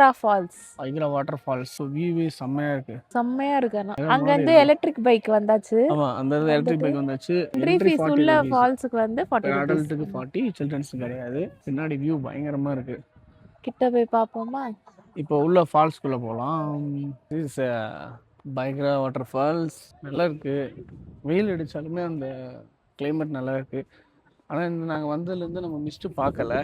பைக்ரா falls. பைக்ரா water falls. வியூவே செம்மையா இருக்கு. செம்மையா இருக்கு. அங்க இருந்து எலக்ட்ரிக் பைக் வந்தாச்சு. ஆமா, அந்த எலக்ட்ரிக் பைக் வந்தாச்சு. என்ட்ரி ஃபீஸ் உள்ள ஃபால்ஸ்க்கு வந்து 40 rupees. அடல்ட்டுக்கு 40, சில்ட்ரன்ஸ்க்கு கிடையாது. பின்னாடி வியூ பயங்கரமா இருக்கு. கிட்ட போய் பாப்போமா? இப்போ உள்ள ஃபால்ஸ்குள்ள போலாம். திஸ் பைக்ரா வாட்டர் ஃபால்ஸ் நல்லா இருக்கு. வெயில் அடிச்சாலுமே அந்த கிளைமேட் நல்லா இருக்கு. ஆனால் இந்த நாங்கள் வந்ததுலேருந்து நம்ம மிஸ்ட்டு பார்க்கல.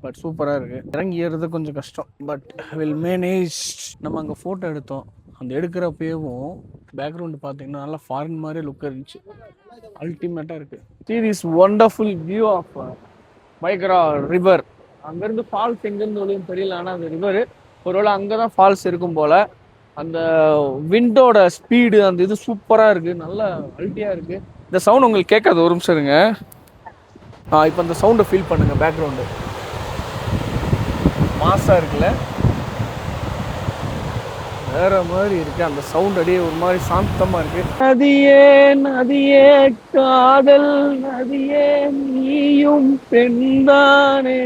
பட் சூப்பராக இருக்குது. இறங்கி ஏறுறது கொஞ்சம் கஷ்டம். But will manage. நம்ம அங்கே ஃபோட்டோ எடுத்தோம். அந்த எடுக்கிறப்பவும் பேக்ரவுண்டு பார்த்தீங்கன்னா நல்லா ஃபாரின் மாதிரி லுக் இருந்துச்சு. அல்டிமேட்டாக இருக்குது. See this wonderful view of பைக்ரா river. அங்கேருந்து ஃபால்ஸ் எங்கேருந்து ஒளியும் தெரியல. ஆனால் அந்த ரிவர் ஒருவேளை அங்கே தான் ஃபால்ஸ் இருக்கும் போல். அந்த விண்டோட ஸ்பீடு அந்த இது சூப்பராக இருக்குது. நல்லா அல்ட்டியாக இருக்குது. இந்த சவுண்ட் உங்களுக்கு கேட்காது. ஒரு நிமிஷம் இருங்க. இப்போ அந்த சவுண்டை ஃபீல் பண்ணுங்கள். பேக்ரவுண்டு மாசாக இருக்குல்ல, வேற மாதிரி இருக்கு. அந்த சவுண்ட் அடியே ஒரு மாதிரி சாந்தமாக இருக்கு. நதியே நதியே காதல் நதியே நீயும் பெண்தானே,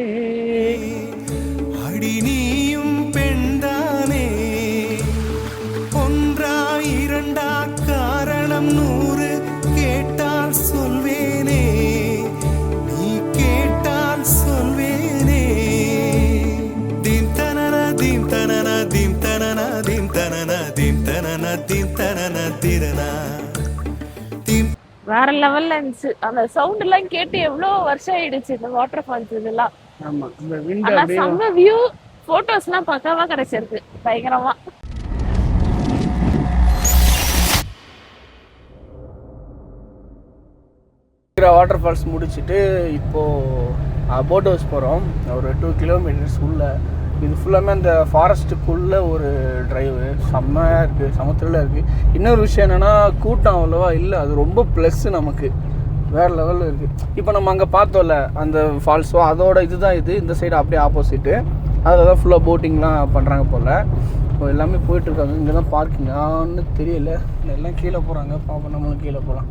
அடி நீயும் பெண்தானே, ஒன்றா இரண்டா காரணம் 100 கேட்டால் சொல்வேனே, நீ கேட்டால் சொல்வேனே. தீம் தனன தீம் தனன தீம் தனன தீம் தனன தீம் தனன தீம் தனன திரனா. வேற லெவல்ல இருந்துச்சு. அந்த சவுண்ட் எல்லாம் கேட்டு எவ்வளவு வருஷம் ஆயிடுச்சு இந்த வாட்டர் ஃபால்ஸ் இதெல்லாம். ஆமா, இந்த விண்ட் ஆனா அப்படியே செம்ம வியூ. போட்டோஸ்லாம் பக்காவா கிடைச்சிருக்கு. பயங்கரமா. வாட்டர் ஃபால்ஸ் முடிச்சுட்டு இப்போது போட் ஹவுஸ் போகிறோம். ஒரு 2 kilometers உள்ள. இது ஃபுல்லாமே அந்த ஃபாரஸ்ட்டுக்குள்ளே ஒரு ட்ரைவு. செம்மையாக இருக்குது, சமுத்திரில் இருக்குது. இன்னொரு விஷயம் என்னென்னா கூட்டம் அவ்வளோவா இல்லை. அது ரொம்ப ப்ளஸ்ஸு நமக்கு. வேறு லெவலில் இருக்குது. இப்போ நம்ம அங்கே பார்த்தோம்ல அந்த ஃபால்ஸோ, அதோட இதுதான் இது. இந்த சைடு அப்படியே ஆப்போசிட்டு. அதில் தான் ஃபுல்லாக போட்டிங்லாம் பண்ணுறாங்க போல். இப்போ எல்லாமே போயிட்டுருக்காங்க. இங்கே தான் பார்க்கிங் ஆன்னு தெரியல. எல்லாம் கீழே போகிறாங்க. பாப்போம், நம்மளும் கீழே போகலாம்.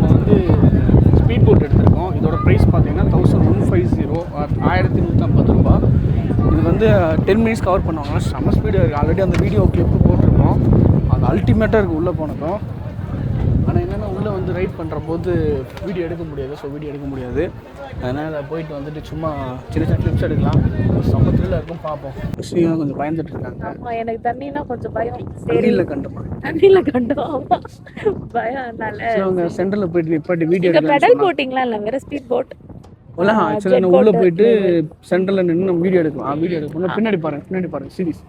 நம்ம வந்து ஸ்பீட் போட் எடுத்திருக்கோம். இதோட ப்ரைஸ் பார்த்தீங்கன்னா 1150, 1150 ரூபா. இது வந்து 10 minutes கவர் பண்ணுவாங்க. செம்ம ஸ்பீடாக இருக்குது. ஆல்ரெடி அந்த வீடியோ கிளிப்பு போட்டிருக்கோம். அது அல்டிமேட்டாக இருக்குது உள்ளே போனதும். ஆனால் என்னென்னா உள்ளே வந்து ரைட் பண்ணுற போது வீடியோ எடுக்க முடியாது. ஸோ வீடியோ எடுக்க முடியாது. அதனால் போயிட்டு வந்துட்டு சும்மா சின்ன சின்ன கிளிப்ஸ் எடுக்கலாம். சமத்தில் இருக்கும், பார்ப்போம். ஸ்ரீலாம் கொஞ்சம் பயந்துட்டு இருக்காங்க. எனக்கு தண்ணினா கொஞ்சம் பயம். தண்ணியில் கண்டுமா தண்ணியில கண்டோம் பயம். அவங்க சென்டரில் போயிட்டு நிப்பாட்டி வீடியோ எடுக்க. பெடல் போட்டிங்லாம் இல்லை, வேற ஸ்பீட் போட். ஆக்சுவலாக நான் உள்ளே போயிட்டு சென்டரில் நின்று நம்ம வீடியோ எடுக்கலாம். வீடியோ எடுக்கணும். பின்னாடி பாருங்க சீரிஸ்.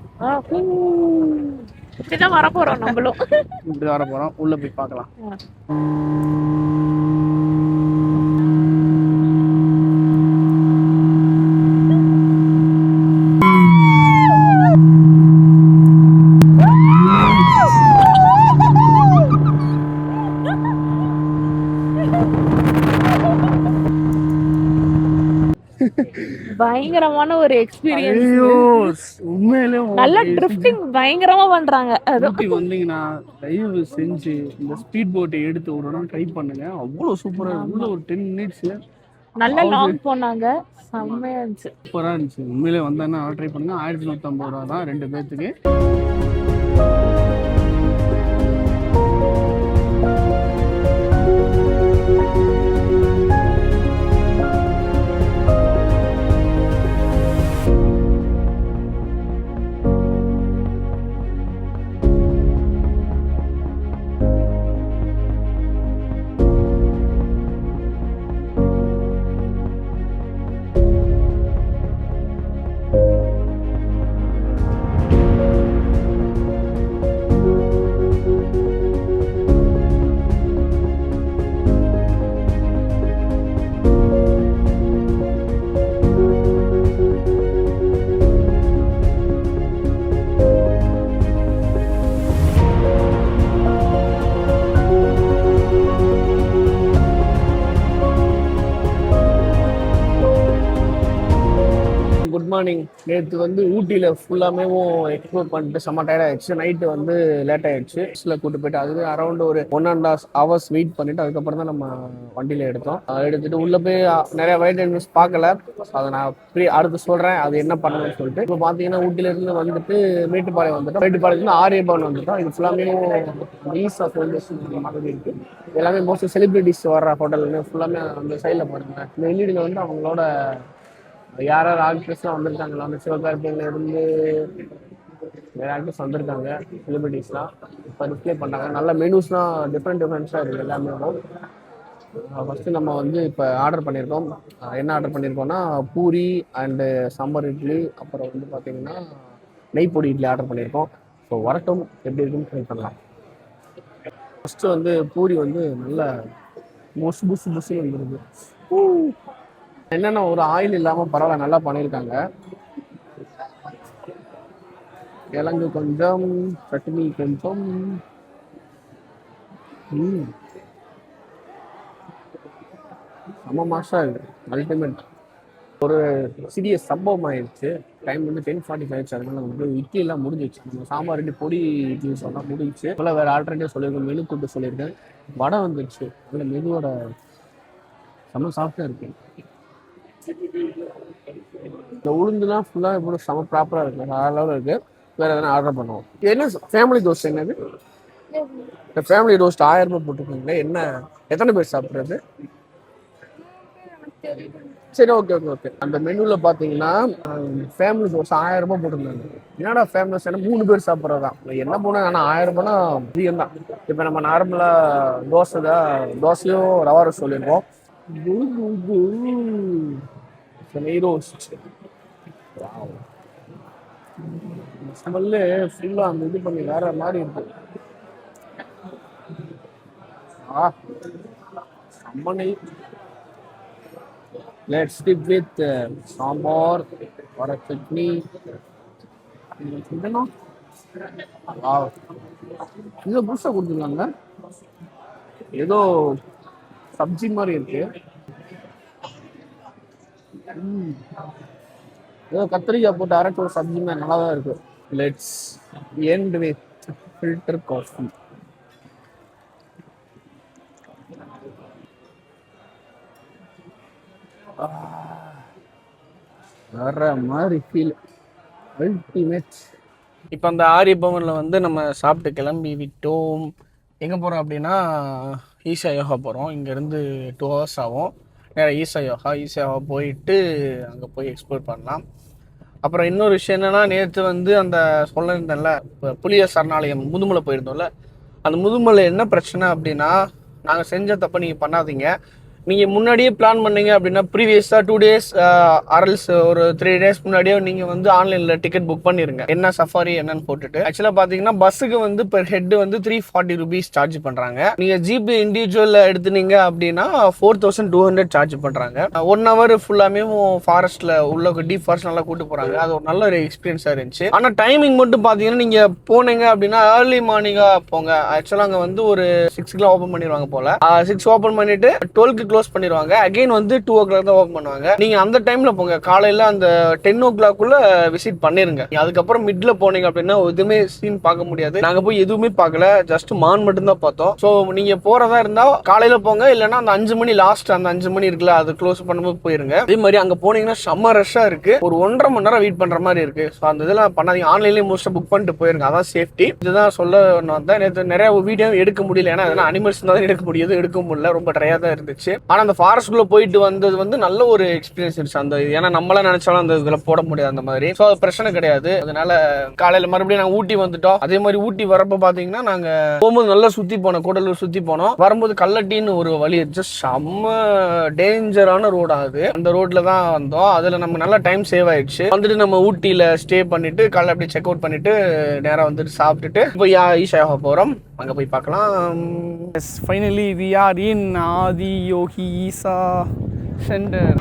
இப்படிதான் வர போறோம் நம்மளும். இப்படி வர போகிறோம். உள்ளே போய் பார்க்கலாம். பயங்கரமான ஒரு எக்ஸ்பீரியன்ஸ். உண்மையிலே நல்ல ட்ரிஃப்டிங் பயங்கரமா பண்றாங்க. ஊட்டி வந்தீங்கன்னா தயவு செஞ்சு இந்த ஸ்பீட் போட்டை எடுத்து ஒரு இடம் ட்ரை பண்ணுங்க. அவ்வளோ சூப்பராக உள்ள ஒரு 10 minutes நல்ல லாங் போனாங்க. செம்மையா இருந்துச்சு, சூப்பராக இருந்துச்சு. உண்மையிலே வந்தேன்னா ட்ரை பண்ணுங்க. 1150 ரூபா தான் 2 பேர்த்துக்கு. Good morning. நேற்று வந்து ஊட்டியில் ஃபுல்லாமே எக்ஸ்ப்ளோர் பண்ணிட்டு செம்ம டயர்ட் ஆயிடுச்சு. நைட்டு வந்து லேட் ஆயிடுச்சு. பஸ்ஸில் கூட்டு போயிட்டு அதுவே அரௌண்ட் ஒரு 1.5 hours வெயிட் பண்ணிட்டு அதுக்கப்புறம் தான் நம்ம வண்டியில் எடுத்தோம். எடுத்துட்டு உள்ளே போய் நிறைய வைல்ட் அனிமல்ஸ் பார்க்கல. அதை நான் அடுத்து சொல்கிறேன் அது என்ன பண்ணணும்னு சொல்லிட்டு. இப்போ பார்த்தீங்கன்னா ஊட்டியிலேருந்து வந்துட்டு மேட்டுப்பாளையம் வந்துட்டோம். மேட்டுப்பாளையத்துலேருந்து ஆரியபவன் வந்துட்டோம். இது ஃபுல்லாமே ஈஸ்ட் ஆஃப் மாதிரி இருக்குது. எல்லாமே மோஸ்ட்லி செலிபிரிட்டிஸ் வர்ற ஹோட்டல்னு ஃபுல்லாமே அந்த சைடில் பாருங்க. இந்த எல்இடியில் வந்து அவங்களோட யார் ஆக்ட்ரஸ்லாம் வந்திருக்காங்களா, அந்த சிவகார்த்திகேயன்ல இருந்து வேறு ஆக்டர்ஸ் வந்திருக்காங்க. செலிபிரிட்டிஸ்லாம் இப்போ டிஸ்பிளே பண்ணுறாங்க. நல்ல மெனூஸ்லாம் டிஃப்ரெண்ட்ஸாக இருக்குது எல்லாமே. ஃபஸ்ட்டு நம்ம வந்து இப்போ ஆர்டர் பண்ணியிருக்கோம். என்ன ஆர்டர் பண்ணியிருக்கோம்னா பூரி அண்டு சாம்பார் இட்லி, அப்புறம் வந்து பார்த்திங்கன்னா நெய் பொடி இட்லி ஆர்டர் பண்ணியிருக்கோம். ஸோ வரட்டும் எப்படி இருக்குன்னு ட்ரை பண்ணலாம். ஃபஸ்ட்டு வந்து பூரி வந்து நல்ல புசு வந்துருக்கு. என்னென்ன ஒரு ஆயில் இல்லாமல் பரவாயில்ல, நல்லா பண்ணியிருக்காங்க. கிழங்கு கொஞ்சம், சட்னி கொஞ்சம். செம்ம மாசா இருக்கு, அல்டிமேட். ஒரு சிறிய சம்பவம் ஆயிடுச்சு. டைம் வந்து 10:45 ஆயிடுச்சு. அதனால வந்து இட்லி எல்லாம் முடிஞ்சிச்சு. நம்ம சாம்பார் ரெண்டு பொடி இட்லி சொன்னால் முடிஞ்சிச்சு. இப்போ வேறு ஆல்டர்னேட்டிவ் சொல்லியிருக்கேன், மெனு கூட்டு சொல்லியிருக்கேன். வடை வந்துடுச்சு. அதில் மெனுவோட செம்ம சாஃப்டாக இருக்கு. இந்த உளுந்துலாம் ஃபுல்லாக இப்போ செம்ம ப்ராப்பராக இருக்குது, அளவில் இருக்குது. வேறு எதனா ஆர்டர் பண்ணுவோம். என்ன ஃபேமிலி ரோஸ்ட்? என்னது இந்த ஃபேமிலி ரோஸ்ட் 1000 ரூபாய் போட்டுருக்கீங்களே, என்ன எத்தனை பேர் சாப்பிட்றது? சரி, ஓகே. அந்த மெனுவில் பார்த்தீங்கன்னா ஃபேமிலி தோசை 1000 ரூபாய் போட்டிருந்தாங்க. என்னடா ஃபேமிலி தோசை 3 பேர் சாப்பிட்றதா என்ன போனால்? ஆனால் 1000 ரூபாய்னா அதிகம் தான். இப்போ நம்ம நார்மலாக தோசையும் ரவா ரோஸ்ட் சொல்லியிருக்கோம். நெய் ரோஸ்ட் ஸ்மெல்லு ஃபுல்லாக அந்த இது பண்ணி வேற மாதிரி இருக்கு. செம்ம நெய். லெட்ஸ் டிப் வித் சாம்பார் வர சட்னி. இதை புதுசாக கொடுத்துருக்காங்க, ஏதோ சப்ஜி மாதிரி இருக்கு. ஏதோ கத்திரிக்காய் போட்டு அரைச்ச ஒரு சப்ஜி மாதிரி நல்லா தான் இருக்கு. Let's end with filter coffee. வேற மாதிரி ஃபீல், அல்டிமேட். இப்போ அந்த ஆரியபவனில் வந்து நம்ம சாப்பிட்டு கிளம்பி விட்டோம். எங்கே போகிறோம் அப்படின்னா ஈஷா யோகா போகிறோம். இங்கேருந்து 2 hours ஆகும். நேராக ஈஷா யோகா போயிட்டு அங்கே போய் எக்ஸ்ப்ளோர் பண்ணலாம். அப்புறம் இன்னொரு விஷயம் என்னென்னா, நேற்று வந்து அந்த சொல்லியிருந்தேன்ல, இப்போ புலிய சரணாலயம் முதுமலை போயிருந்தோம்ல, அந்த முதுமலை என்ன பிரச்சனை அப்படின்னா, நாங்கள் செஞ்ச தப்பை நீங்கள் பண்ணாதீங்க. நீங்கள் முன்னாடியே பிளான் பண்ணீங்க அப்படின்னா ப்ரீவியஸாக 2 days அரல்ஸ் ஒரு 3 days முன்னாடியே நீங்கள் வந்து ஆன்லைனில் டிக்கெட் புக் பண்ணிடுங்க, என்ன சஃபாரி என்னன்னு போட்டுட்டு. ஆக்சுவலாக பார்த்தீங்கன்னா பஸ்ஸுக்கு வந்து பெர் ஹெட் வந்து 340 rupees சார்ஜ் பண்ணுறாங்க. நீங்கள் ஜிபி இண்டிவிஜுவலில் எடுத்துனீங்க அப்படின்னா 4200 சார்ஜ் பண்ணுறாங்க. 1 hour ஃபுல்லாமே ஃபாரஸ்ட்டில் உள்ள டீப் ஃபாரஸ்ட் நல்லா கூட்டு போகிறாங்க. அது ஒரு நல்ல ஒரு எக்ஸ்பீரியன்ஸாக இருந்துச்சு. ஆனால் டைமிங் மட்டும் பார்த்தீங்கன்னா நீங்கள் போனீங்க அப்படின்னா ஏர்லி மார்னிங்காக போங்க. ஆக்சுவலாக அங்கே வந்து ஒரு 6 ஓப்பன் பண்ணிடுவாங்க போல். 6 ஓப்பன் பண்ணிட்டு 12 க்ளோஸ் பண்ணிடுவாங்க. அகைன் வந்து 2 o'clock தான் ஓப்பன் பண்ணுவாங்க. நீங்க அந்த டைம்ல போங்க, காலையில அந்த 10 o'clock விசிட் பண்ணிருங்க. அதுக்கப்புறம் மிட்ல போனீங்க அப்படின்னா எதுவுமே சீன் பார்க்க முடியாது. நாங்க போய் எதுவுமே பார்க்கல, ஜஸ்ட் மான் மட்டும் தான் பார்த்தோம். ஸோ நீங்க போறதா இருந்தா காலையில போங்க, இல்லைன்னா அந்த 5 மணி லாஸ்ட் அந்த 5 மணி இருக்குல்ல, அது க்ளோஸ் பண்ணும்போது போயிருங்க. அதே மாதிரி அங்க போனீங்கன்னா செம்ம ரஷ்ஷா இருக்கு. ஒரு 1.5 மணி நேரம் வெயிட் பண்ற மாதிரி இருக்கு. ஸோ அந்த இதெல்லாம் பண்ணாதீங்க, ஆன்லைன்லேயே மோஸ்ட்டாக புக் பண்ணிட்டு போயிருங்க, அதான் சேஃப்டி. இதுதான் சொல்ல வந்தேன். நேற்று நிறைய வீடியோ எடுக்க முடியல, ஏன்னா அதெல்லாம் அனிமல்ஸ் தான் எடுக்க முடியாது, எடுக்க முடியல, ரொம்ப ட்ரையா தான் இருந்துச்சு. ஆனால் அந்த ஃபாரஸ்ட்குள்ளே போயிட்டு வந்தது வந்து நல்ல ஒரு எக்ஸ்பீரியன்ஸ் இருந்துச்சு. அந்த ஏன்னா நம்மளாம் நினைச்சாலும் அந்த இதில் போட முடியாது அந்த மாதிரி. ஸோ அது பிரச்சனை கிடையாது. அதனால காலையில் மறுபடியும் நாங்கள் ஊட்டி வந்துட்டோம். அதே மாதிரி ஊட்டி வரப்போ பார்த்தீங்கன்னா நாங்கள் போகும்போது நல்லா சுற்றி போனோம், கூடலூர் சுற்றி போனோம். வரும்போது கல்லட்டின்னு ஒரு வழி, ஜஸ்ட் செம்ம டேஞ்சரான ரோடு. அது அந்த ரோட்டில் தான் வந்தோம். அதில் நமக்கு நல்லா டைம் சேவ் ஆயிடுச்சு. வந்துட்டு நம்ம ஊட்டியில் ஸ்டே பண்ணிட்டு காலையில் அப்படியே செக் அவுட் பண்ணிட்டு நேராக வந்துட்டு சாப்பிட்டுட்டு இப்போ ஈஷா யோகா போகிறோம். அங்கே போய் பார்க்கலாம். Finally we are in Adi Yogi Isha centre.